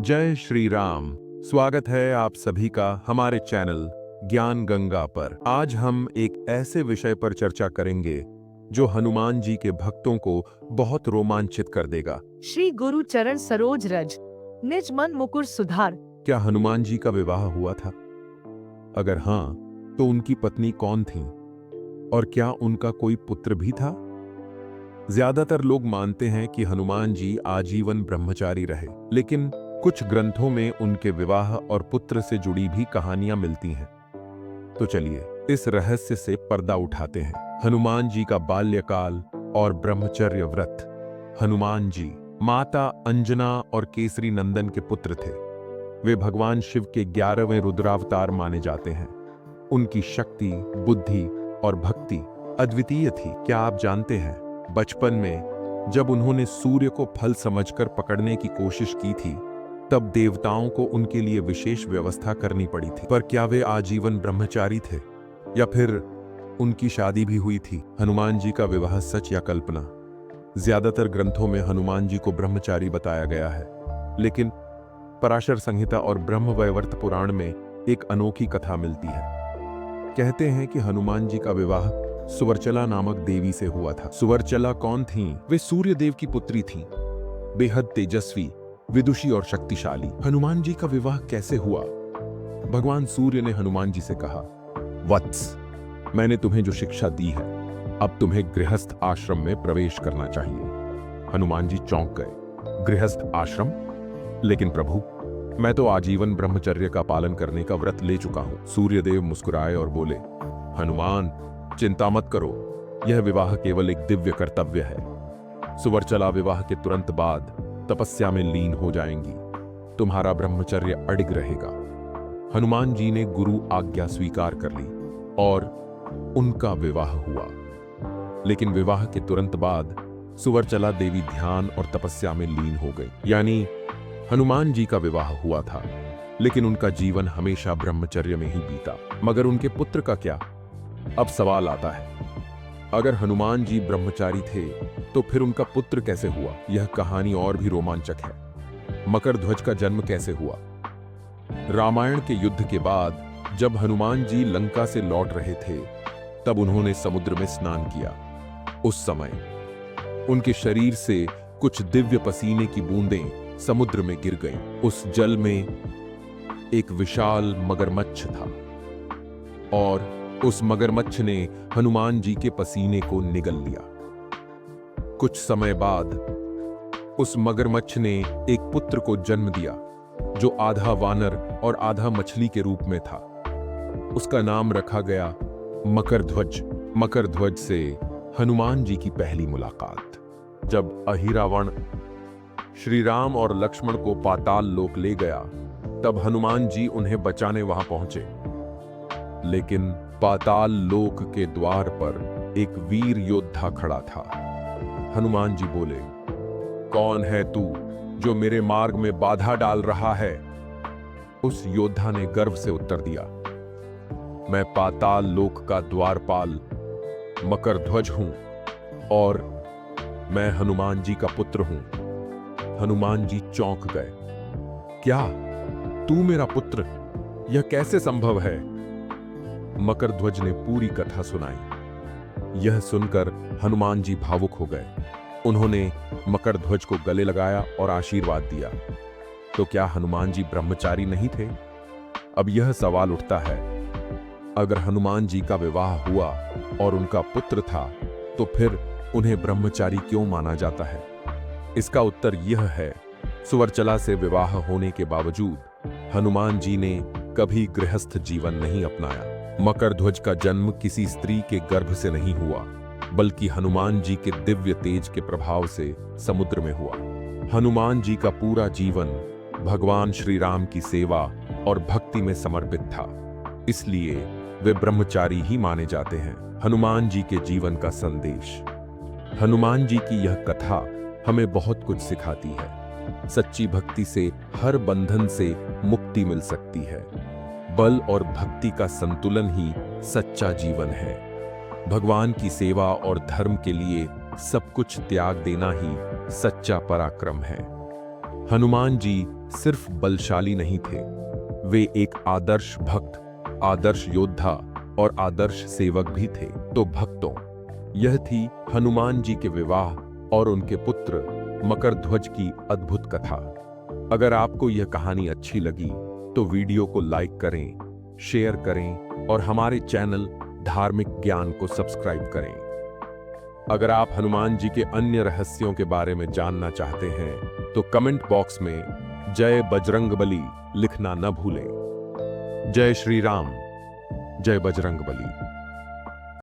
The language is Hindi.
जय श्री राम। स्वागत है आप सभी का हमारे चैनल ज्ञान गंगा पर। आज हम एक ऐसे विषय पर चर्चा करेंगे जो हनुमान जी के भक्तों को बहुत रोमांचित कर देगा। श्री गुरु चरण सरोज रज, निज मन मुकुर सुधार। क्या हनुमान जी का विवाह हुआ था? अगर हाँ, तो उनकी पत्नी कौन थी और क्या उनका कोई पुत्र भी था? ज्यादातर लोग मानते हैं कि हनुमान जी आजीवन ब्रह्मचारी रहे, लेकिन कुछ ग्रंथों में उनके विवाह और पुत्र से जुड़ी भी कहानियां मिलती हैं। तो चलिए इस रहस्य से पर्दा उठाते हैं। हनुमान जी का बाल्यकाल और ब्रह्मचर्य व्रत। हनुमान जी माता अंजना और केसरी नंदन के पुत्र थे। वे भगवान शिव के 11वें रुद्रावतार माने जाते हैं। उनकी शक्ति, बुद्धि और भक्ति अद्वितीय थी। क्या आप जानते हैं, बचपन में जब उन्होंने सूर्य को फल समझकर पकड़ने की कोशिश की थी, तब देवताओं को उनके लिए विशेष व्यवस्था करनी पड़ी थी। पर क्या वे आजीवन ब्रह्मचारी थे या फिर उनकी शादी भी हुई थी? हनुमान जी का विवाह सच या कल्पना? ज्यादातर ग्रंथों में हनुमान जी को ब्रह्मचारी बताया गया है, लेकिन पराशर संहिता और ब्रह्मवैवर्त पुराण में एक अनोखी कथा मिलती है। कहते हैं कि हनुमान जी का विवाह सुवर्चला नामक देवी से हुआ था। सुवर्चला कौन थीं? वे सूर्य देव की पुत्री थीं, बेहद तेजस्वी, विदुषी और शक्तिशाली। हनुमान जी का विवाह कैसे हुआ? भगवान सूर्य ने हनुमान जी से कहा, वत्स, मैंने तुम्हें जो शिक्षा दी है, अब तुम्हें गृहस्थ आश्रम में प्रवेश करना चाहिए। हनुमान जी चौंक गए। गृहस्थ आश्रम? लेकिन प्रभु, मैं तो आजीवन ब्रह्मचर्य का पालन करने का व्रत ले चुका हूं। सूर्यदेव मुस्कुराए और बोले, हनुमान, चिंता मत करो, यह विवाह केवल एक दिव्य कर्तव्य है। सुवर्चला विवाह के तुरंत बाद तपस्या में लीन हो जाएंगी। तुम्हारा ब्रह्मचर्य अडिग रहेगा। हनुमान जी ने गुरु आज्ञा स्वीकार कर ली और उनका विवाह हुआ। लेकिन विवाह के तुरंत बाद सुवर्चला देवी ध्यान और तपस्या में लीन हो गई। यानी हनुमान जी का विवाह हुआ था, लेकिन उनका जीवन हमेशा ब्रह्मचर्य में ही बीता। मगर उनके पुत्र का क्या? अब सवाल आता है, अगर हनुमान जी ब्रह्मचारी थे तो फिर उनका पुत्र कैसे हुआ? यह कहानी और भी रोमांचक है। मकर ध्वज का जन्म कैसे हुआ? रामायण के युद्ध के बाद जब हनुमान जी लंका से लौट रहे थे, तब उन्होंने समुद्र में स्नान किया। उस समय उनके शरीर से कुछ दिव्य पसीने की बूंदें समुद्र में गिर गईं। उस जल में एक विशाल मगरमच्छ था और उस मगरमच्छ ने हनुमान जी के पसीने को निगल लिया। कुछ समय बाद उस मगरमच्छ ने एक पुत्र को जन्म दिया, जो आधा वानर और आधा मछली के रूप में था। उसका नाम रखा गया मकर ध्वज। मकर ध्वज से हनुमान जी की पहली मुलाकात। जब अहिरावण श्री राम और लक्ष्मण को पाताल लोक ले गया, तब हनुमान जी उन्हें बचाने वहां पहुंचे। लेकिन पाताल लोक के द्वार पर एक वीर योद्धा खड़ा था। हनुमान जी बोले, कौन है तू जो मेरे मार्ग में बाधा डाल रहा है? उस योद्धा ने गर्व से उत्तर दिया, मैं पाताल लोक का द्वारपाल मकर ध्वज हूं और मैं हनुमान जी का पुत्र हूं। हनुमान जी चौंक गए। क्या तू मेरा पुत्र? यह कैसे संभव है? मकर ध्वज ने पूरी कथा सुनाई। यह सुनकर हनुमान जी भावुक हो गए। उन्होंने मकर ध्वज को गले लगाया और आशीर्वाद दिया। तो क्या हनुमान जी ब्रह्मचारी नहीं थे? अब यह सवाल उठता है, अगर हनुमान जी का विवाह हुआ और उनका पुत्र था, तो फिर उन्हें ब्रह्मचारी क्यों माना जाता है? इसका उत्तर यह है, सुवर्चला से विवाह होने के बावजूद हनुमान जी ने कभी गृहस्थ जीवन नहीं अपनाया। मकर ध्वज का जन्म किसी स्त्री के गर्भ से नहीं हुआ, बल्कि हनुमान जी के दिव्य तेज के प्रभाव से समुद्र में हुआ। हनुमान जी का पूरा जीवन भगवान श्री राम की सेवा और भक्ति में समर्पित था, इसलिए वे ब्रह्मचारी ही माने जाते हैं। हनुमान जी के जीवन का संदेश। हनुमान जी की यह कथा हमें बहुत कुछ सिखाती है। सच्ची भक्ति से हर बंधन से मुक्ति मिल सकती है। बल और भक्ति का संतुलन ही सच्चा जीवन है। भगवान की सेवा और धर्म के लिए सब कुछ त्याग देना ही सच्चा पराक्रम है। हनुमान जी सिर्फ बलशाली नहीं थे, वे एक आदर्श भक्त, आदर्श योद्धा और आदर्श सेवक भी थे। तो भक्तों, यह थी हनुमान जी के विवाह और उनके पुत्र मकरध्वज की अद्भुत कथा। अगर आपको यह कहानी अच्छी लगी तो वीडियो को लाइक करें, शेयर करें और हमारे चैनल धार्मिक ज्ञान को सब्सक्राइब करें। अगर आप हनुमान जी के अन्य रहस्यों के बारे में जानना चाहते हैं तो कमेंट बॉक्स में जय बजरंगबली लिखना न भूलें। जय श्री राम, जय बजरंगबली।